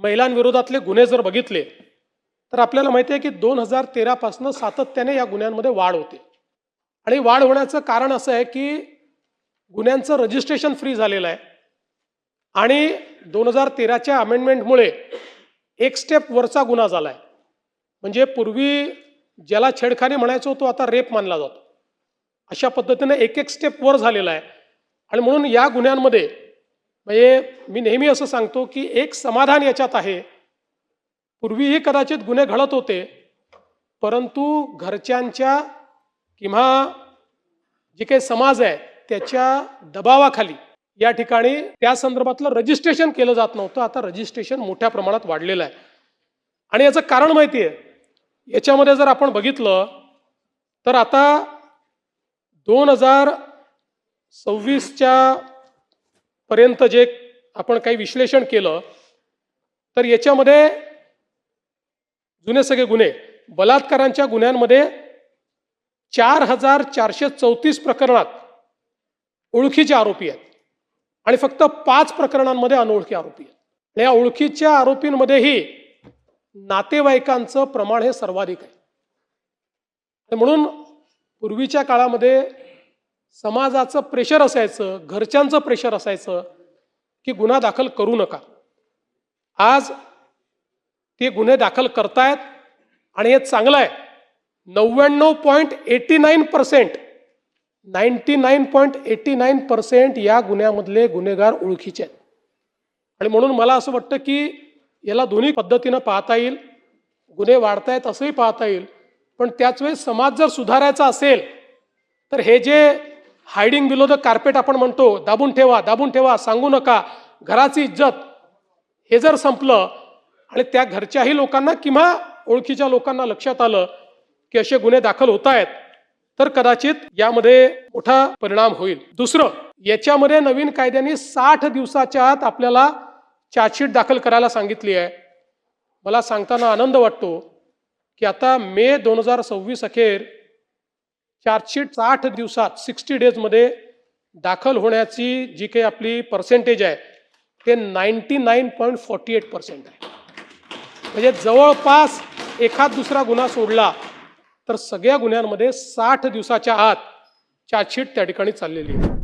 महिलांविरोधातले गुन्हे जर बघितले तर आपल्याला माहिती आहे की 2013 पासून सातत्याने या गुन्ह्यांमध्ये वाढ होते आणि वाढ होण्याचं कारण असं आहे की गुन्ह्यांचं रजिस्ट्रेशन फ्री झालेलं आहे आणि 2013च्या अमेंडमेंटमुळे एक स्टेप वरचा गुन्हा झाला आहे. म्हणजे पूर्वी ज्याला छेडखानी म्हणायचो तो आता रेप मानला जातो. अशा पद्धतीने एक एक स्टेप वर झालेला आहे आणि म्हणून या गुन्ह्यांमध्ये म्हणजे मी नेहमी असं सांगतो की एक समाधान याच्यात आहे. पूर्वीही कदाचित गुन्हे घडत होते परंतु घरच्यांच्या किंवा जे काही समाज आहे त्याच्या दबावाखाली या ठिकाणी त्या संदर्भातलं रजिस्ट्रेशन केलं जात नव्हतं. आता रजिस्ट्रेशन मोठ्या प्रमाणात वाढलेलं आहे आणि याचं कारण माहिती आहे. याच्यामध्ये जर आपण बघितलं तर आता 2026च्या पर्यंत जे आपण काही विश्लेषण केलं तर याच्यामध्ये जुने सगळे गुन्हे बलात्कारांच्या गुन्ह्यांमध्ये 4434 प्रकरणात ओळखीचे आरोपी आहेत आणि फक्त 5 प्रकरणांमध्ये अनोळखी आरोपी आहेत. या ओळखीच्या आरोपींमध्येही नातेवाईकांचं प्रमाण हे सर्वाधिक आहे. म्हणून पूर्वीच्या काळामध्ये समाजाचं प्रेशर असायचं, घरच्यांचं प्रेशर असायचं की गुन्हा दाखल करू नका. आज ते गुन्हे दाखल करतायत आणि हे चांगलं आहे. 99.89% या गुन्ह्यामधले गुन्हेगार ओळखीचे आहेत आणि म्हणून मला असं वाटतं की याला दोन्ही पद्धतीनं पाहता येईल. गुन्हे वाढतायत असंही पाहता येईल पण त्याच वेळी समाज जर सुधारायचा असेल तर हे जे हायडिंग बिलो द कार्पेट आपण म्हणतो, दाबून ठेवा, सांगू नका, घराची इज्जत, हे जर संपलं आणि त्या घरच्याही लोकांना किंवा ओळखीच्या लोकांना लक्षात आलं की असे गुन्हे दाखल होत आहेत तर कदाचित यामध्ये मोठा परिणाम होईल. दुसरं, याच्यामध्ये नवीन कायद्याने 60 दिवसाच्या आत आपल्याला चार्जशीट दाखल करायला सांगितली आहे. मला सांगताना आनंद वाटतो की आता मे 2026 अखेर चार्जशीट 60 दिवसात 60 डेजमध्ये दाखल होण्याची जी काही आपली पर्सेंटेज आहे ते 99.48% आहे. म्हणजे जवळपास एखाद दुसरा गुन्हा सोडला तर सगळ्या गुन्ह्यांमध्ये 60 दिवसाच्या आत चार्जशीट त्या ठिकाणी चाललेली आहे.